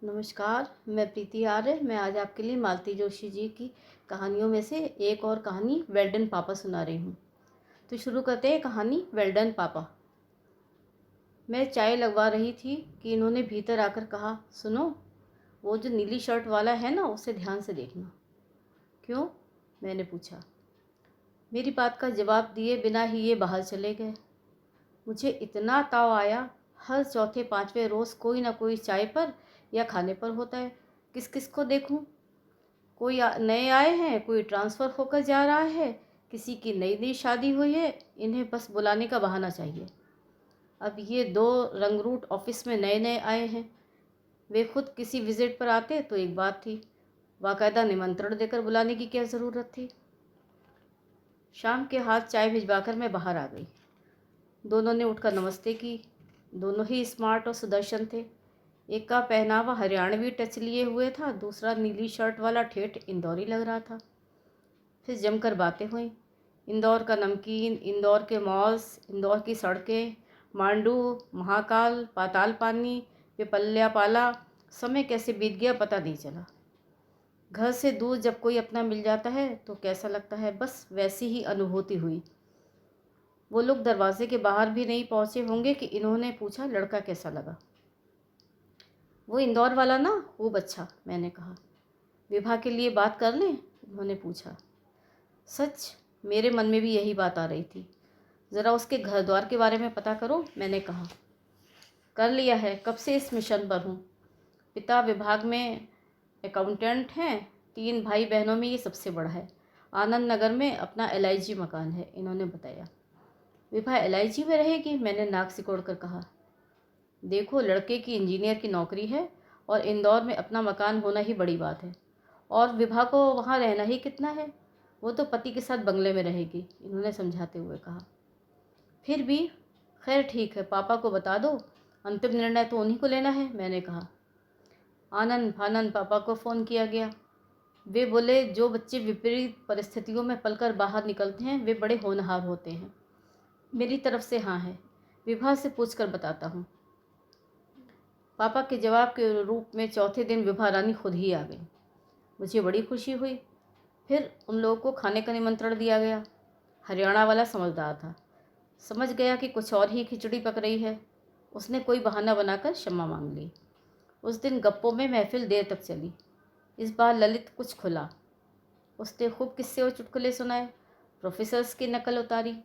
नमस्कार, मैं प्रीति आर्य। मैं आज आपके लिए मालती जोशी जी की कहानियों में से एक और कहानी वेल डन पापा सुना रही हूँ। तो शुरू करते हैं कहानी वेल डन पापा। मैं चाय लगवा रही थी कि इन्होंने भीतर आकर कहा, सुनो, वो जो नीली शर्ट वाला है ना, उसे ध्यान से देखना। क्यों? मैंने पूछा। मेरी बात का जवाब दिए बिना ही ये बाहर चले गए। मुझे इतना ताव आया, हर चौथे पाँचवें रोज़ कोई ना कोई चाय पर या खाने पर होता है। किस किस को देखूं? कोई नए आए हैं, कोई ट्रांसफ़र होकर जा रहा है, किसी की नई नई शादी हुई है। इन्हें बस बुलाने का बहाना चाहिए। अब ये दो रंगरूट ऑफिस में नए नए आए हैं। वे खुद किसी विज़िट पर आते तो एक बात थी, बाकायदा निमंत्रण देकर बुलाने की क्या ज़रूरत थी। शाम के हाथ चाय भिजवाकर मैं बाहर आ गई। दोनों ने उठकर नमस्ते की। दोनों ही स्मार्ट और सुदर्शन थे। एक का पहनावा हरियाणवी टच लिए हुए था, दूसरा नीली शर्ट वाला ठेठ इंदौरी लग रहा था। फिर जमकर बातें हुई। इंदौर का नमकीन, इंदौर के मॉल्स, इंदौर की सड़कें, मांडू, महाकाल, पाताल पानी, पिपल्यापाला। समय कैसे बीत गया पता नहीं चला। घर से दूर जब कोई अपना मिल जाता है तो कैसा लगता है, बस वैसी ही अनुभूति हुई। वो लोग दरवाजे के बाहर भी नहीं पहुंचे होंगे कि इन्होंने पूछा, लड़का कैसा लगा? वो इंदौर वाला ना, खूब अच्छा, मैंने कहा। विभा के लिए बात कर लें? उन्होंने पूछा। सच, मेरे मन में भी यही बात आ रही थी। ज़रा उसके घर द्वार के बारे में पता करो, मैंने कहा। कर लिया है, कब से इस मिशन पर हूँ। पिता विभाग में अकाउंटेंट हैं। 3 भाई बहनों में ये सबसे बड़ा है। आनंद नगर में अपना LIG मकान है, इन्होंने बताया। विभा LIG में रहेगी? मैंने नाक सिकोड़ कर कहा। देखो, लड़के की इंजीनियर की नौकरी है और इंदौर में अपना मकान होना ही बड़ी बात है। और विभा को वहाँ रहना ही कितना है, वो तो पति के साथ बंगले में रहेगी, इन्होंने समझाते हुए कहा। फिर भी खैर ठीक है, पापा को बता दो, अंतिम निर्णय तो उन्हीं को लेना है, मैंने कहा। आनंद फानंद पापा को फ़ोन किया गया। वे बोले, जो बच्चे विपरीत परिस्थितियों में पलकर बाहर निकलते हैं वे बड़े होनहार होते हैं। मेरी तरफ से हाँ है, विभा से पूछकर बताता हूँ। पापा के जवाब के रूप में चौथे दिन विभा रानी खुद ही आ गई। मुझे बड़ी खुशी हुई। फिर उन लोगों को खाने का निमंत्रण दिया गया। हरियाणा वाला समझदार था, समझ गया कि कुछ और ही खिचड़ी पक रही है। उसने कोई बहाना बनाकर क्षमा मांग ली। उस दिन गप्पों में महफिल देर तक चली। इस बार ललित कुछ खुला। उसने खूब किस्से और चुटकुले सुनाए, प्रोफेसर्स की नकल उतारी।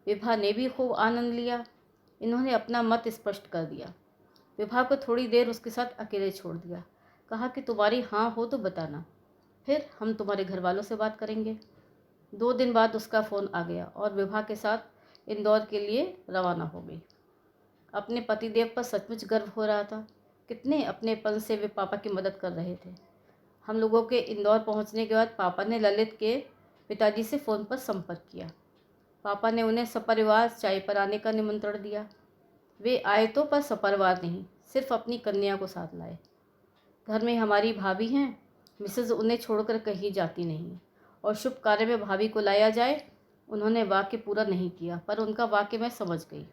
विभा ने भी खूब आनंद लिया। इन्होंने अपना मत स्पष्ट कर दिया। विभा को थोड़ी देर उसके साथ अकेले छोड़ दिया। कहा कि तुम्हारी हाँ हो तो बताना, फिर हम तुम्हारे घर वालों से बात करेंगे। 2 दिन बाद उसका फ़ोन आ गया और विभा के साथ इंदौर के लिए रवाना हो गई। अपने पतिदेव पर सचमुच गर्व हो रहा था। कितने अपनेपन से वे पापा की मदद कर रहे थे। हम लोगों के इंदौर पहुंचने के बाद पापा ने ललित के पिताजी से फ़ोन पर संपर्क किया। पापा ने उन्हें सपरिवार चाय पर आने का निमंत्रण दिया। वे आए तो पर सपरिवार नहीं, सिर्फ अपनी कन्या को साथ लाए। घर में हमारी भाभी हैं, मिसेज़ उन्हें छोड़कर कहीं जाती नहीं है और शुभ कार्य में भाभी को लाया जाए। उन्होंने वाक्य पूरा नहीं किया, पर उनका वाक्य मैं समझ गई।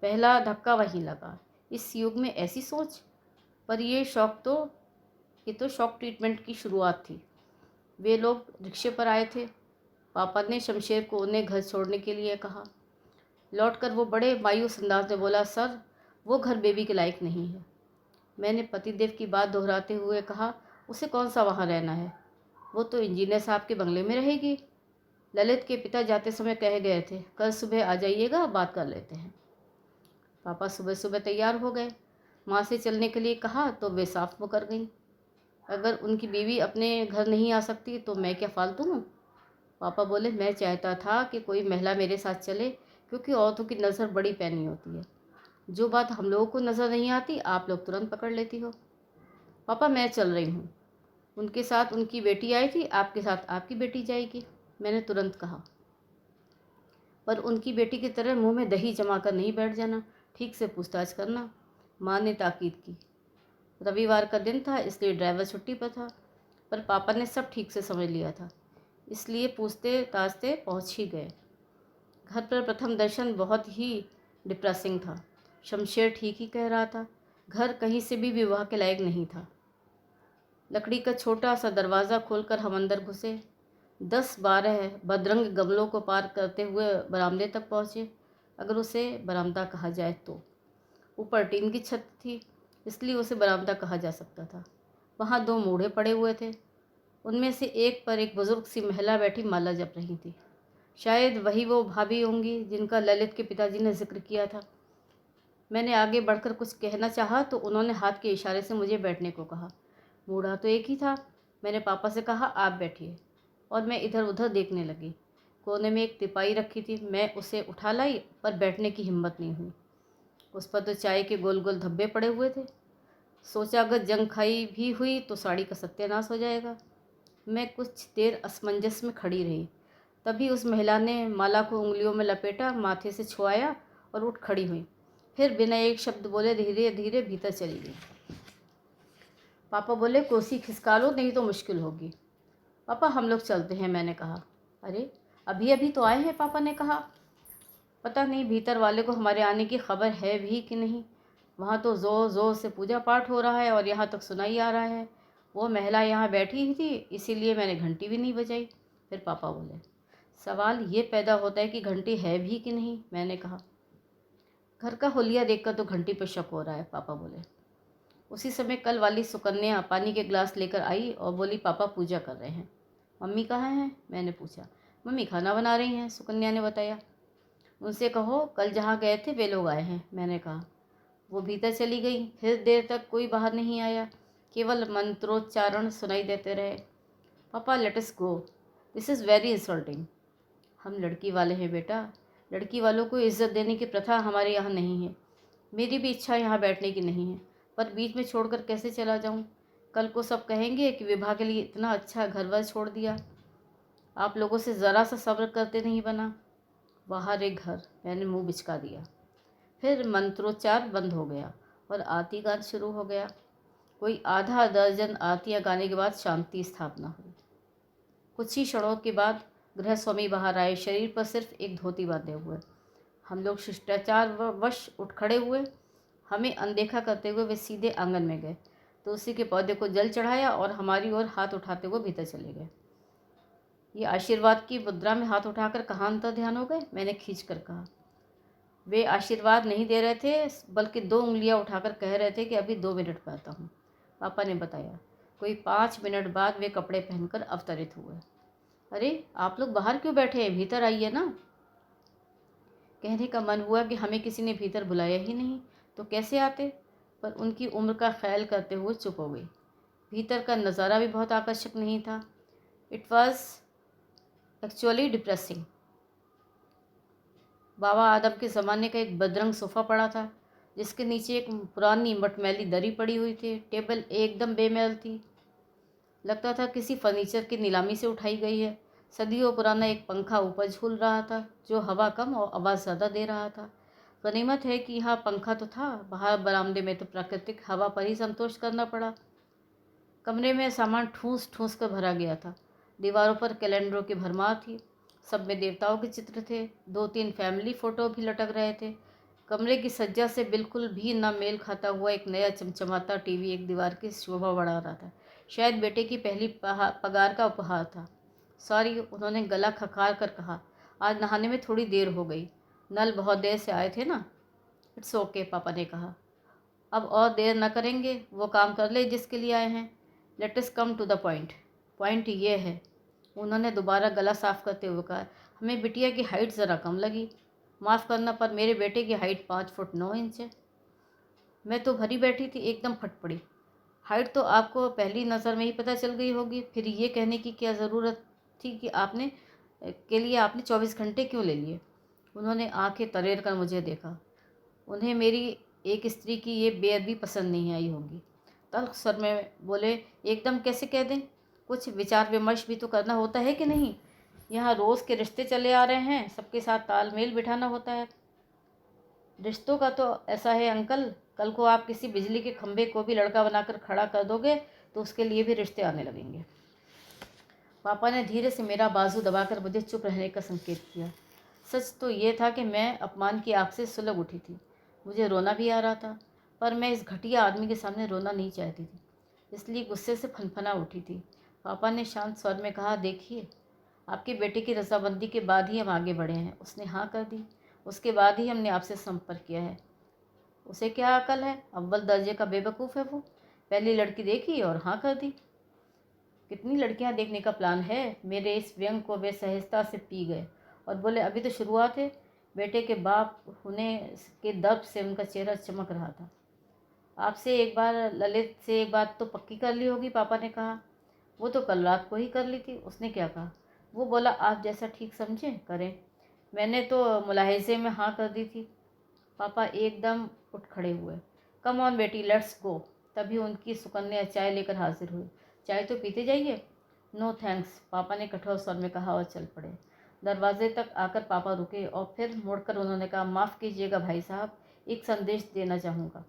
पहला धक्का वहीं लगा। इस युग में ऐसी सोच? पर ये तो शॉक ट्रीटमेंट की शुरुआत थी। वे लोग रिक्शे पर आए थे। पापा ने शमशेर को उन्हें घर छोड़ने के लिए कहा। लौटकर वो बड़े मायूस अंदाज में बोला, सर, वो घर बेबी के लायक नहीं है। मैंने पतिदेव की बात दोहराते हुए कहा, उसे कौन सा वहाँ रहना है, वो तो इंजीनियर साहब के बंगले में रहेगी। ललित के पिता जाते समय कह गए थे, कल सुबह आ जाइएगा, बात कर लेते हैं। पापा सुबह सुबह तैयार हो गए। माँ से चलने के लिए कहा तो वे साफ मुकर गईं। अगर उनकी बीवी अपने घर नहीं आ सकती तो मैं क्या फालतू हूँ? पापा बोले, मैं चाहता था कि कोई महिला मेरे साथ चले, क्योंकि औरतों की नज़र बड़ी पैनी होती है। जो बात हम लोगों को नज़र नहीं आती आप लोग तुरंत पकड़ लेती हो। पापा, मैं चल रही हूँ। उनके साथ उनकी बेटी आई थी, आपके साथ आपकी बेटी जाएगी, मैंने तुरंत कहा। पर उनकी बेटी की तरह मुंह में दही जमा कर नहीं बैठ जाना, ठीक से पूछताछ करना, माँ ने ताकीद की। रविवार का दिन था, इसलिए ड्राइवर छुट्टी पर था, पर पापा ने सब ठीक से समझ लिया था, इसलिए पूछते ताछते पहुँच ही गए। घर पर प्रथम दर्शन बहुत ही डिप्रेसिंग था। शमशेर ठीक ही कह रहा था, घर कहीं से भी विवाह के लायक नहीं था। लकड़ी का छोटा सा दरवाज़ा खोलकर हम अंदर घुसे। 10-12 बदरंग गमलों को पार करते हुए बरामदे तक पहुँचे, अगर उसे बरामदा कहा जाए तो। ऊपर टीन की छत थी, इसलिए उसे बरामदा कहा जा सकता था। वहाँ 2 मूढ़े पड़े हुए थे, उनमें से एक पर एक बुजुर्ग सी महिला बैठी माला जप रही थी। शायद वही वो भाभी होंगी जिनका ललित के पिताजी ने जिक्र किया था। मैंने आगे बढ़कर कुछ कहना चाहा तो उन्होंने हाथ के इशारे से मुझे बैठने को कहा। बूढ़ा तो एक ही था। मैंने पापा से कहा, आप बैठिए, और मैं इधर उधर देखने लगी। कोने में एक तिपाई रखी थी, मैं उसे उठा लाई, पर बैठने की हिम्मत नहीं हुई। उस पर तो चाय के गोल गोल धब्बे पड़े हुए थे। सोचा अगर जंग खाई भी हुई तो साड़ी का सत्यानाश हो जाएगा। मैं कुछ देर असमंजस में खड़ी रही। तभी उस महिला ने माला को उंगलियों में लपेटा, माथे से छुआया और उठ खड़ी हुई। फिर बिना एक शब्द बोले धीरे धीरे भीतर चली गई। पापा बोले, कुर्सी खिसका लो, नहीं तो मुश्किल होगी। पापा हम लोग चलते हैं, मैंने कहा। अरे अभी अभी तो आए हैं, पापा ने कहा। पता नहीं भीतर वाले को हमारे आने की खबर है भी कि नहीं। वहाँ तो ज़ोर ज़ोर से पूजा पाठ हो रहा है और यहाँ तक सुनाई आ रहा है। वो महिला यहाँ बैठी ही थी, इसीलिए मैंने घंटी भी नहीं बजाई। फिर पापा बोले, सवाल ये पैदा होता है कि घंटी है भी कि नहीं, मैंने कहा। घर का हुलिया देखकर तो घंटी पर शक हो रहा है, पापा बोले। उसी समय कल वाली सुकन्या पानी के ग्लास लेकर आई और बोली, पापा पूजा कर रहे हैं। मम्मी कहाँ हैं, मैंने पूछा। मम्मी खाना बना रही हैं, सुकन्या ने बताया। उनसे कहो कल जहाँ गए थे वे लोग आए हैं, मैंने कहा। वो भीतर चली गई। फिर देर तक कोई बाहर नहीं आया, केवल मंत्रोच्चारण सुनाई देते रहे। पापा let us go, this is very insulting. हम लड़की वाले हैं बेटा, लड़की वालों को इज्जत देने की प्रथा हमारे यहाँ नहीं है। मेरी भी इच्छा यहाँ बैठने की नहीं है, पर बीच में छोड़कर कैसे चला जाऊँ। कल को सब कहेंगे कि विवाह के लिए इतना अच्छा घर-वर छोड़ दिया। आप लोगों से ज़रा सा सब्र करते नहीं बना। बाहर एक घर, मैंने मुंह बिचका दिया। फिर मंत्रोच्चार बंद हो गया और आरती गान शुरू हो गया। कोई आधा दर्जन आरतियाँ गाने के बाद शांति स्थापना हुई। कुछ ही क्षणों के बाद गृह स्वामी बाहर आए, शरीर पर सिर्फ एक धोती बांधे हुए। हम लोग शिष्टाचार वश उठ खड़े हुए। हमें अनदेखा करते हुए वे सीधे आंगन में गए, तुलसी के पौधे को जल चढ़ाया और हमारी ओर हाथ उठाते हुए भीतर चले गए। ये आशीर्वाद की मुद्रा में हाथ उठाकर कहाँ अंतर ध्यान हो गए, मैंने खींच कर कहा। वे आशीर्वाद नहीं दे रहे थे, बल्कि 2 उंगलियां उठाकर कह रहे थे कि अभी 2 मिनट में आता हूँ। पापा ने बताया। कोई 5 मिनट बाद वे कपड़े पहनकर अवतरित हुए। अरे आप लोग बाहर क्यों बैठे हैं, भीतर आइए ना। कहने का मन हुआ कि हमें किसी ने भीतर बुलाया ही नहीं तो कैसे आते, पर उनकी उम्र का ख्याल करते हुए चुप हो गई। भीतर का नज़ारा भी बहुत आकर्षक नहीं था। It was actually depressing. बाबा आदम के ज़माने का एक बदरंग सोफ़ा पड़ा था, जिसके नीचे एक पुरानी मटमैली दरी पड़ी हुई थी। टेबल एकदम बेमेल थी, लगता था किसी फर्नीचर की नीलामी से उठाई गई है। सदियों पुराना एक पंखा ऊपर झूल रहा था, जो हवा कम और आवाज़ ज़्यादा दे रहा था। गनीमत है कि यहाँ पंखा तो था, बाहर बरामदे में तो प्राकृतिक हवा पर ही संतोष करना पड़ा। कमरे में सामान ठूस ठूस कर भरा गया था। दीवारों पर कैलेंडरों की भरमार थी, सब में देवताओं के चित्र थे। 2-3 फैमिली फ़ोटो भी लटक रहे थे। कमरे की सज्जा से बिल्कुल भी न मेल खाता हुआ एक नया चमचमाता टीवी एक दीवार की शोभा बढ़ा रहा था। शायद बेटे की पहली पगार का उपहार था। सॉरी, उन्होंने गला खखार कर कहा, आज नहाने में थोड़ी देर हो गई। नल बहुत देर से आए थे ना। इट्स ओके, पापा ने कहा। अब और देर न करेंगे, वो काम कर ले जिसके लिए आए हैं। Let us come to the point. Point ये है, उन्होंने दोबारा गला साफ करते हुए कहा, हमें बिटिया की हाइट ज़रा कम लगी। माफ़ करना, पर मेरे बेटे की हाइट 5 फुट 9 इंच है। मैं तो भरी बैठी थी, एकदम फट पड़ी। हाइट तो आपको पहली नज़र में ही पता चल गई होगी, फिर ये कहने की क्या ज़रूरत थी कि आपने 24 घंटे क्यों ले लिए। उन्होंने आंखें तरेर कर मुझे देखा। उन्हें मेरी एक स्त्री की ये बेअदबी पसंद नहीं आई होगी। तल्ख स्वर में बोले, एकदम कैसे कह दें, कुछ विचार विमर्श भी तो करना होता है कि नहीं। यहाँ रोज़ के रिश्ते चले आ रहे हैं, सबके साथ तालमेल बिठाना होता है। रिश्तों का तो ऐसा है अंकल, कल को आप किसी बिजली के खंभे को भी लड़का बनाकर खड़ा कर दोगे तो उसके लिए भी रिश्ते आने लगेंगे। पापा ने धीरे से मेरा बाजू दबाकर मुझे चुप रहने का संकेत किया। सच तो ये था कि मैं अपमान की आग से सुलग उठी थी। मुझे रोना भी आ रहा था, पर मैं इस घटिया आदमी के सामने रोना नहीं चाहती थी। इसलिए गुस्से से फनफना उठी थी। पापा ने शांत स्वर में कहा, देखिए, आपके बेटे की रजामंदी के बाद ही हम आगे बढ़े हैं। उसने हाँ कर दी, उसके बाद ही हमने आपसे संपर्क किया है। उसे क्या अकल है? अव्वल दर्जे का बेवकूफ़ है वो। पहली लड़की देखी और हाँ कर दी। कितनी लड़कियां देखने का प्लान है? मेरे इस व्यंग को वे सहजता से पी गए और बोले, अभी तो शुरुआत है। बेटे के बाप होने के दर्द से उनका चेहरा चमक रहा था। आपसे एक बार, ललित से एक बात तो पक्की कर ली होगी, पापा ने कहा। वो तो कल रात को ही कर ली थी। उसने क्या कहा? वो बोला, आप जैसा ठीक समझें करें। मैंने तो मुलाहिजे में हाँ कर दी थी। पापा एकदम उठ खड़े हुए। कम ऑन बेटी, लेट्स गो। तभी उनकी सुकन्या चाय लेकर हाजिर हुई। चाय तो पीते जाइए। नो थैंक्स, पापा ने कठोर स्वर में कहा और चल पड़े। दरवाजे तक आकर पापा रुके और फिर मुड़कर उन्होंने कहा, माफ़ कीजिएगा भाई साहब, एक संदेश देना चाहूँगा।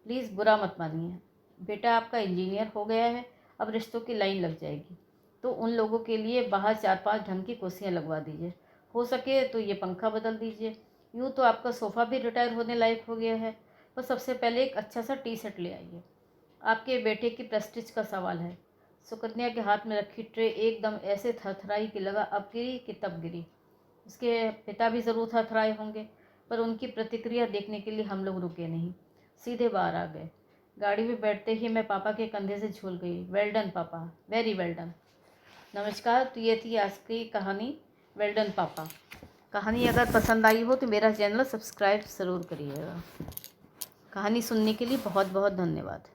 प्लीज़ बुरा मत मानिए। बेटा आपका इंजीनियर हो गया है, अब रिश्तों की लाइन लग जाएगी। तो उन लोगों के लिए बाहर 4-5 ढंग की कुर्सियाँ लगवा दीजिए। हो सके तो ये पंखा बदल दीजिए। यूँ तो आपका सोफ़ा भी रिटायर होने लायक हो गया है। पर सबसे पहले एक अच्छा सा टी सेट ले आइए। आपके बेटे की प्रेस्टीज का सवाल है। सुकन्या के हाथ में रखी ट्रे एकदम ऐसे थरथराई कि लगा अब गिरी कि तब गिरी। उसके पिता भी ज़रूर थरथराए होंगे, पर उनकी प्रतिक्रिया देखने के लिए हम लोग रुके नहीं, सीधे बाहर आ गए। गाड़ी में बैठते ही मैं पापा के कंधे से झूल गई। वेल डन पापा, वेरी वेल डन। नमस्कार, तो ये थी आज की कहानी वेल डन पापा। कहानी अगर पसंद आई हो तो मेरा चैनल सब्सक्राइब ज़रूर करिएगा। कहानी सुनने के लिए बहुत बहुत धन्यवाद।